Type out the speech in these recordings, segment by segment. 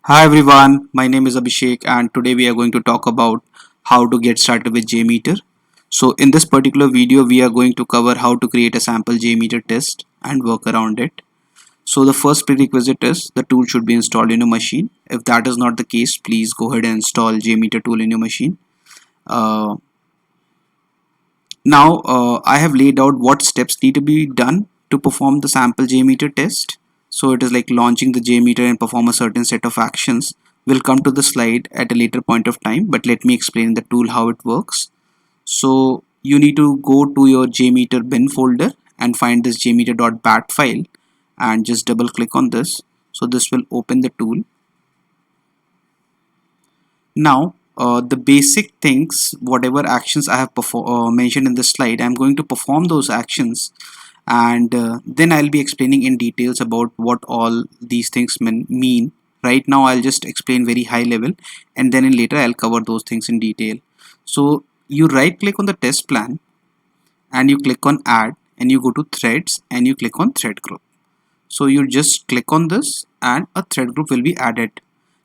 Hi everyone, my name is Abhishek and today we are going to talk about how to get started with JMeter. So in this particular video we are going to cover how to create a sample JMeter test and work around it. So the first prerequisite is the tool should be installed in your machine. If that is not the case, please go ahead and install JMeter tool in your machine. Uh, now I have laid out what steps need to be done to perform the sample JMeter test. So it is like launching the JMeter and perform a certain set of actions. We'll come to the slide at a later point of time, but let me explain the tool how it works. So you need to go to your JMeter bin folder and find this jmeter.bat file and just double click on this. So this will open the tool. Now the basic things, whatever actions I have mentioned in this slide, I'm going to perform those actions and then I'll be explaining in details about what all these things mean. Right now I'll just explain very high level and then in later I'll cover those things in detail. So you right click on the test plan and you click on add and you go to threads and you click on thread group. So you just click on this and a thread group will be added.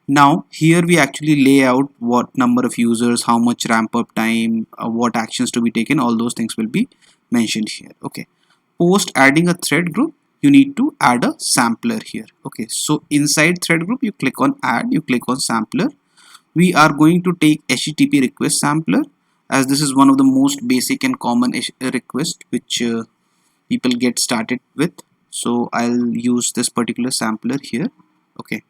Now here we actually lay out what number of users, how much ramp up time, what actions to be taken, all those things will be mentioned here. Okay. Post adding a thread group, you need to add a sampler here. Okay. So inside thread group, you click on add, you click on sampler. We are going to take HTTP request sampler as this is one of the most basic and common request which people get started with. So I'll use this particular sampler here. Okay.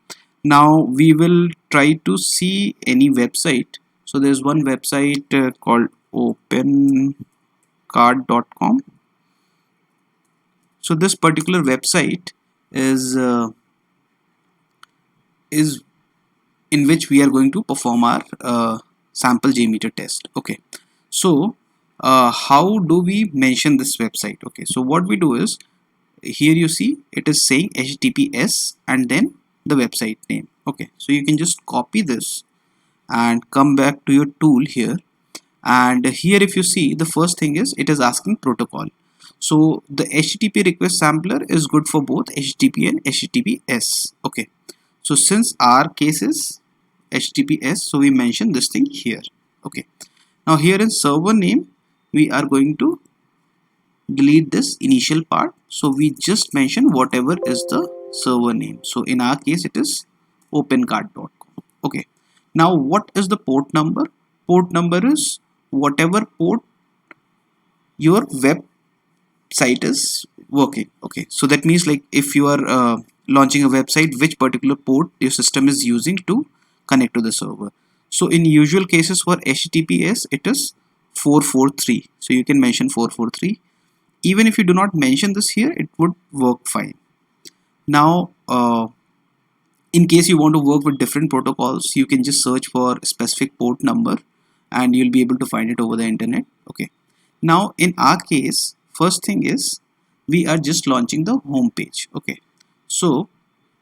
Now we will try to see any website. So there's one website called opencard.com. So this particular website is in which we are going to perform our sample JMeter test. Okay. So how do we mention this website? Okay. So what we do is here you see it is saying HTTPS and then the website name. Okay. So you can just copy this and come back to your tool here, and here if you see the first thing is it is asking protocol. So the HTTP request sampler is good for both HTTP and HTTPS. Okay, so since our case is HTTPS, so we mention this thing here. Okay, now here in server name we are going to delete this initial part, so we just mention whatever is the server name. So in our case it is opencard.com. Okay, now what is the port number? Port number is whatever port your website is working. Okay, so that means like if you are launching a website, which particular port your system is using to connect to the server. So in usual cases for HTTPS it is 443, so you can mention 443. Even if you do not mention this here, it would work fine. Now in case you want to work with different protocols, you can just search for a specific port number and you'll be able to find it over the internet. Okay, now in our case, first thing is we are just launching the home page. Okay, so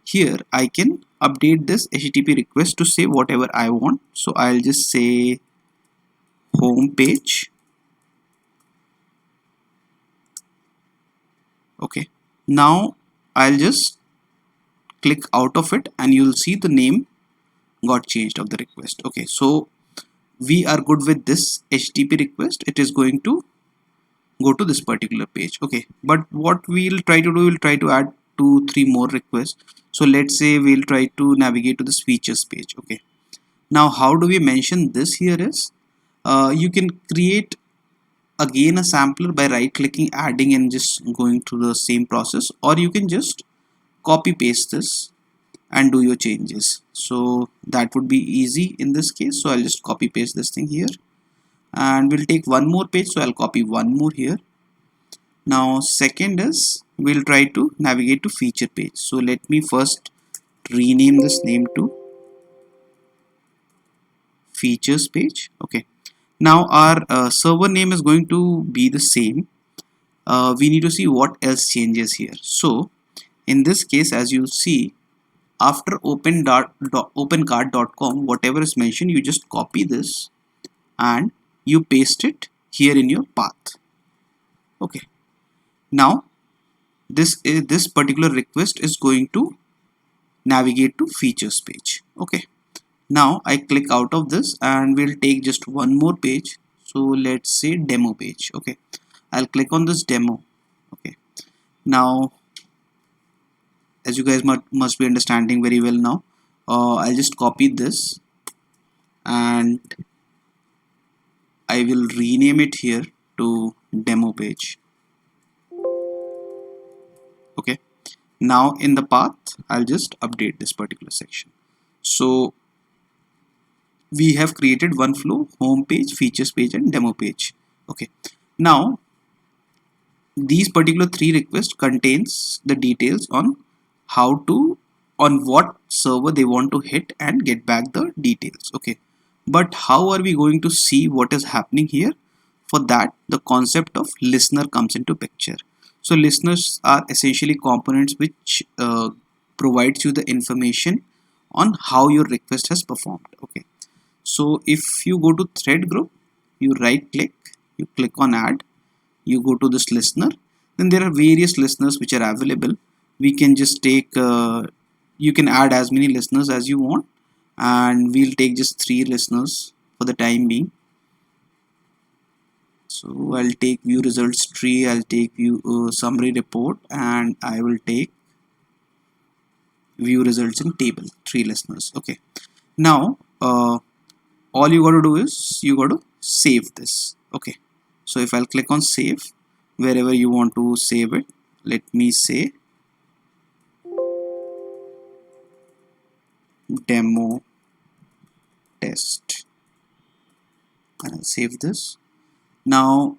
here I can update this HTTP request to say whatever I want. So I'll just say home page. Okay, now I'll just click out of it and you'll see the name got changed of the request. Okay, so we are good with this HTTP request. It is going to go to this particular page. Okay, but what we'll try to do, we'll try to add 2-3 more requests. So let's say we'll try to navigate to this features page. Okay, now how do we mention this here is you can create again a sampler by right clicking, adding and just going through the same process, or you can just copy paste this and do your changes. So that would be easy in this case. So I'll just copy paste this thing here and we'll take one more page. So I'll copy one more here. Now second is we'll try to navigate to feature page. So let me first rename this name to features page. Okay, now our server name is going to be the same. We need to see what else changes here. So in this case, as you see, after opencard.com, whatever is mentioned, you just copy this and you paste it here in your path. Okay, now this particular request is going to navigate to features page. Okay, now I click out of this and we'll take just one more page. So let's say demo page. Okay, I'll click on this demo. Okay, now as you guys must be understanding very well now, I'll just copy this and I will rename it here to demo page. Okay, now in the path I'll just update this particular section. So we have created one flow: home page, features page, and demo page. Okay, now these particular three requests contains the details on how to, on what server they want to hit and get back the details. Okay, but how are we going to see what is happening here? For that, the concept of listener comes into picture. So listeners are essentially components which provides you the information on how your request has performed. Okay, so if you go to thread group, you right click, you click on add, you go to this listener, then there are various listeners which are available. We can just take you can add as many listeners as you want, and we'll take just 3 listeners for the time being. So I'll take view results tree, I'll take view summary report, and I will take view results in table, 3 listeners. Okay, now all you got to do is you got to save this. Okay, so if I'll click on save, wherever you want to save it, let me say demo test, and I'll save this. Now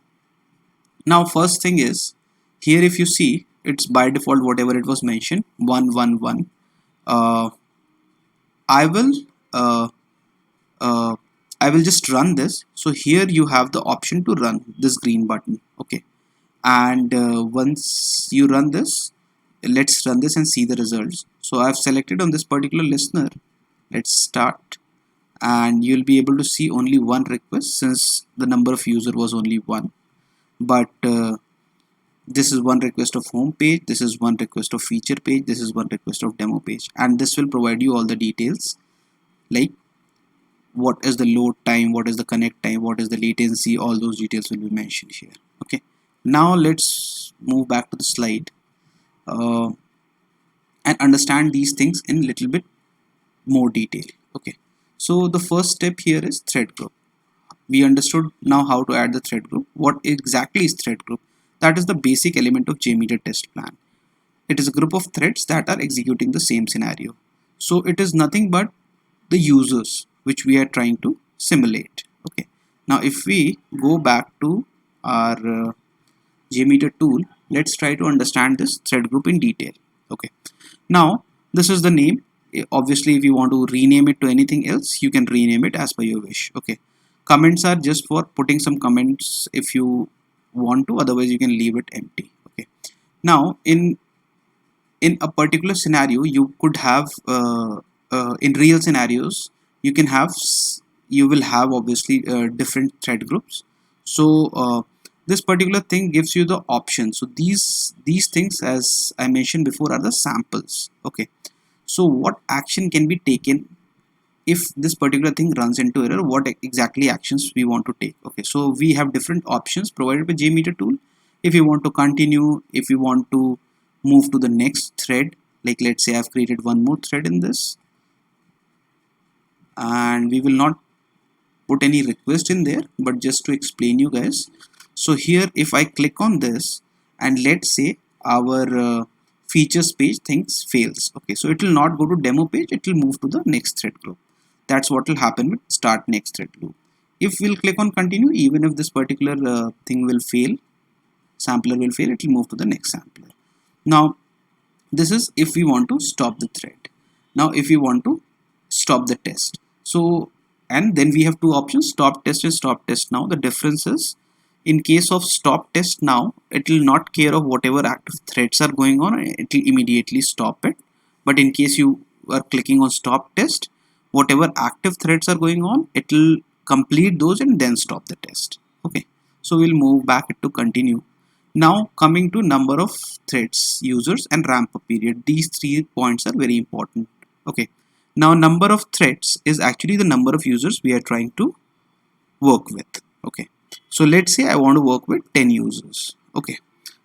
first thing is, here if you see, it's by default whatever it was mentioned 111. I will uh, uh, I will just run this. So here you have the option to run this green button. Okay, and once you run this, let's run this and see the results. So I've selected on this particular listener. Let's start, and you'll be able to see only one request since the number of user was only one. But this is one request of home page, this is one request of feature page, this is one request of demo page, and this will provide you all the details like what is the load time, what is the connect time, what is the latency. All those details will be mentioned here. Okay, now let's move back to the slide and understand these things in little bit more detail. Okay, so the first step here is thread group. We understood now how to add the thread group. What exactly is thread group? That is the basic element of JMeter test plan. It is a group of threads that are executing the same scenario. So it is nothing but the users which we are trying to simulate. Okay, now if we go back to our JMeter tool, let's try to understand this thread group in detail. Okay, now this is the name. Obviously if you want to rename it to anything else, you can rename it as per your wish. Okay, comments are just for putting some comments if you want to, otherwise you can leave it empty. Okay, now in a particular scenario you could have in real scenarios you can have you will have obviously different thread groups. So this particular thing gives you the option. So these things, as I mentioned before, are the samples. Okay, so what action can be taken if this particular thing runs into error? What exactly actions we want to take? Okay, so we have different options provided by JMeter tool. If you want to continue, if you want to move to the next thread, like let's say I've created one more thread in this, and we will not put any request in there, but just to explain you guys. So here if I click on this and let's say our features page things fails. Okay, so it will not go to demo page, it will move to the next thread group. That's what will happen with start next thread group. If we'll click on continue, even if this particular thing will fail, sampler will fail, it will move to the next sampler. Now this is if we want to stop the thread. Now if we want to stop the test, so and then we have two options, stop test and stop test now. The difference is, in case of stop test now, it will not care of whatever active threads are going on, it will immediately stop it. But in case you are clicking on stop test, whatever active threads are going on, it will complete those and then stop the test. Okay, so we'll move back to continue. Now coming to number of threads, users, and ramp up period. These 3 points are very important. Okay, now number of threads is actually the number of users we are trying to work with. Okay, so let's say I want to work with 10 users. Okay,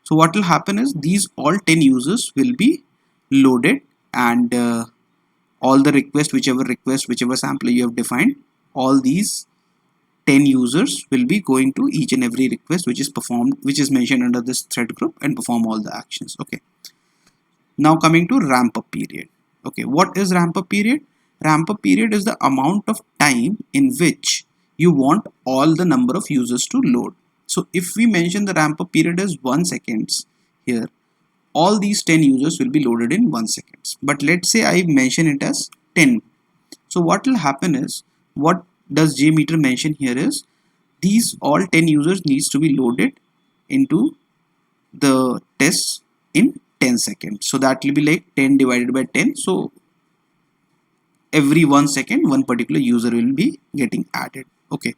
so what will happen is these all 10 users will be loaded, and all the request, whichever sampler you have defined, all these 10 users will be going to each and every request which is performed, which is mentioned under this thread group, and perform all the actions. Okay, now coming to ramp up period. Okay, what is ramp up period? Ramp up period is the amount of time in which you want all the number of users to load. So if we mention the ramp up period as 1 seconds here, all these 10 users will be loaded in 1 seconds. But let's say I mention it as 10. So what will happen is, what does JMeter mention here is, these all 10 users needs to be loaded into the tests in 10 seconds. So that will be like 10 divided by 10. So every 1 second one particular user will be getting added. Okay,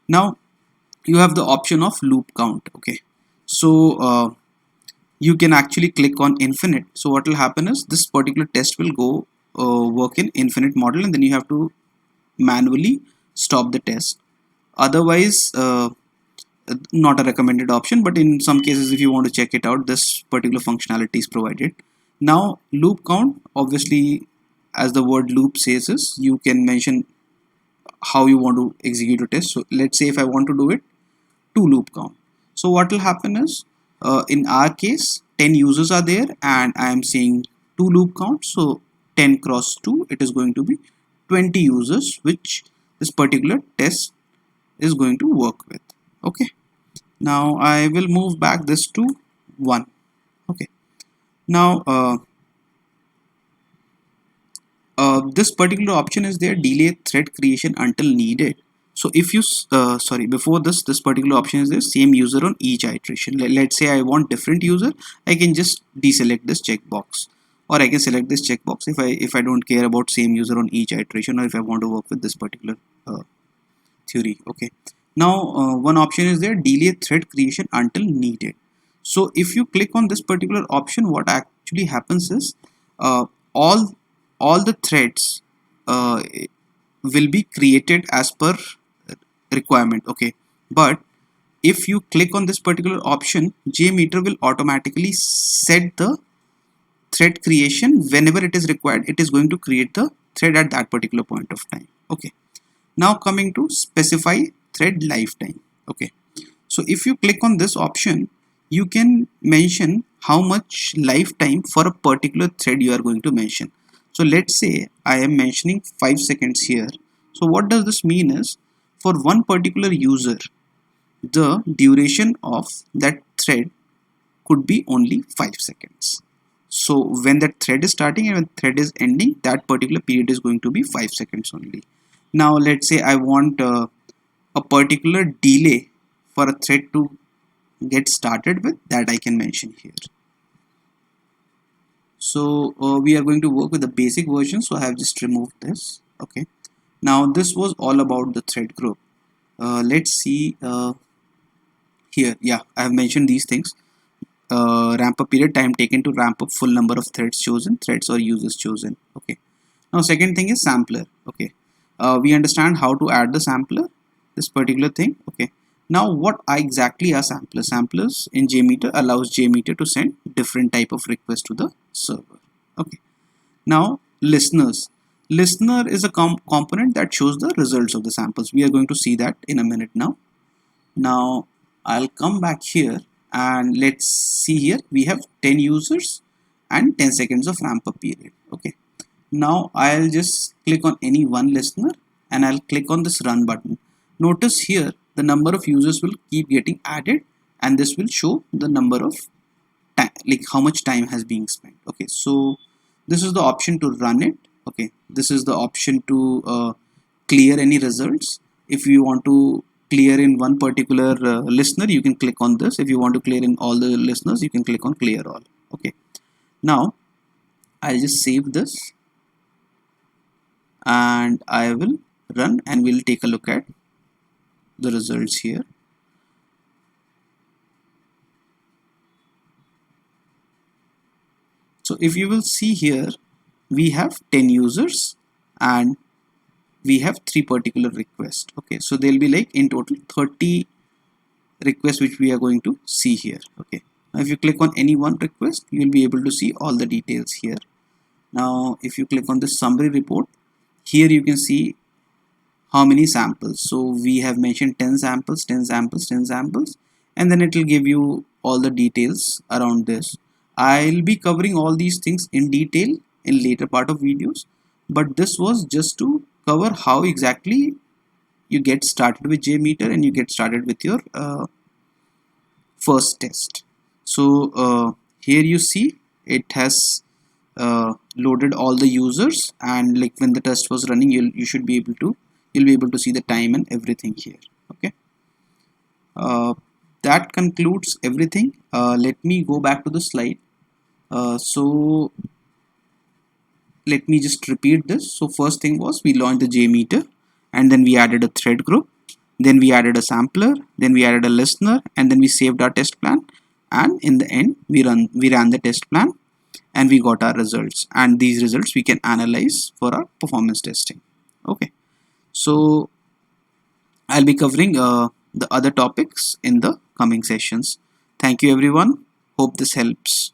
now you have the option of loop count. Okay, so you can actually click on infinite. So what will happen is, this particular test will go work in infinite model, and then you have to manually stop the test. Otherwise not a recommended option, but in some cases if you want to check it out, this particular functionality is provided. Now loop count, obviously as the word loop says, is you can mention how you want to execute a test. So let's say if I want to do it 2 loop count. So what will happen is, in our case 10 users are there and I am seeing 2 loop count. So 10 cross 2, it is going to be 20 users which this particular test is going to work with. Okay, now I will move back this to 1. Okay, now this particular option is there, delay thread creation until needed. So if you sorry, before this particular option is there, same user on each iteration. Let's say I want different user, I can just deselect this checkbox, or I can select this checkbox if I don't care about same user on each iteration, or if I want to work with this particular theory. Okay, now one option is there, delay thread creation until needed. So if you click on this particular option, what actually happens is, uh, all all the threads will be created as per requirement. Okay, but if you click on this particular option, JMeter will automatically set the thread creation whenever it is required. It is going to create the thread at that particular point of time. Okay, now coming to specify thread lifetime. Okay, so if you click on this option, you can mention how much lifetime for a particular thread you are going to mention. So let's say I am mentioning 5 seconds here. So what does this mean is, for one particular user, the duration of that thread could be only 5 seconds. So when that thread is starting and when thread is ending, that particular period is going to be 5 seconds only. Now let's say I want a particular delay for a thread to get started with, that I can mention here. So we are going to work with the basic version, so I have just removed this. Okay, now this was all about the thread group. Let's see here. Yeah, I have mentioned these things. Ramp up period, time taken to ramp up, full number of threads chosen, threads or users chosen. Okay, now second thing is sampler. Okay, we understand how to add the sampler, this particular thing. Okay, now what exactly are samplers? Samplers in JMeter allows JMeter to send different type of requests to the server. Okay, now listeners. Listener is a component that shows the results of the samples. We are going to see that in a minute now. Now I'll come back here and let's see here we have 10 users and 10 seconds of ramp up period. Okay, now I'll just click on any one listener and I'll click on this run button. Notice here the number of users will keep getting added, and this will show the number of time, like how much time has been spent. Okay, so this is the option to run it. Okay, this is the option to clear any results. If you want to clear in one particular listener, you can click on this. If you want to clear in all the listeners, you can click on clear all. Okay, now I'll just save this and I will run, and we'll take a look at the results here. So if you will see here, we have 10 users and we have 3 particular requests. Okay, so there'll be like in total 30 requests which we are going to see here. Okay, now if you click on any one request, you will be able to see all the details here. Now if you click on the summary report, here you can see how many samples. So we have mentioned 10 samples, 10 samples, 10 samples, and then it will give you all the details around this. I'll be covering all these things in detail in later part of videos, but this was just to cover how exactly you get started with JMeter and you get started with your first test. So here you see it has loaded all the users, and like when the test was running, you should be able to you'll be able to see the time and everything here. Okay, uh, that concludes everything. Let me go back to the slide. So let me just repeat this. So first thing was we launched the JMeter, and then we added a thread group, then we added a sampler, then we added a listener, and then we saved our test plan, and in the end we ran the test plan and we got our results, and these results we can analyze for our performance testing. Okay, so I'll be covering the other topics in the coming sessions. Thank you everyone, hope this helps.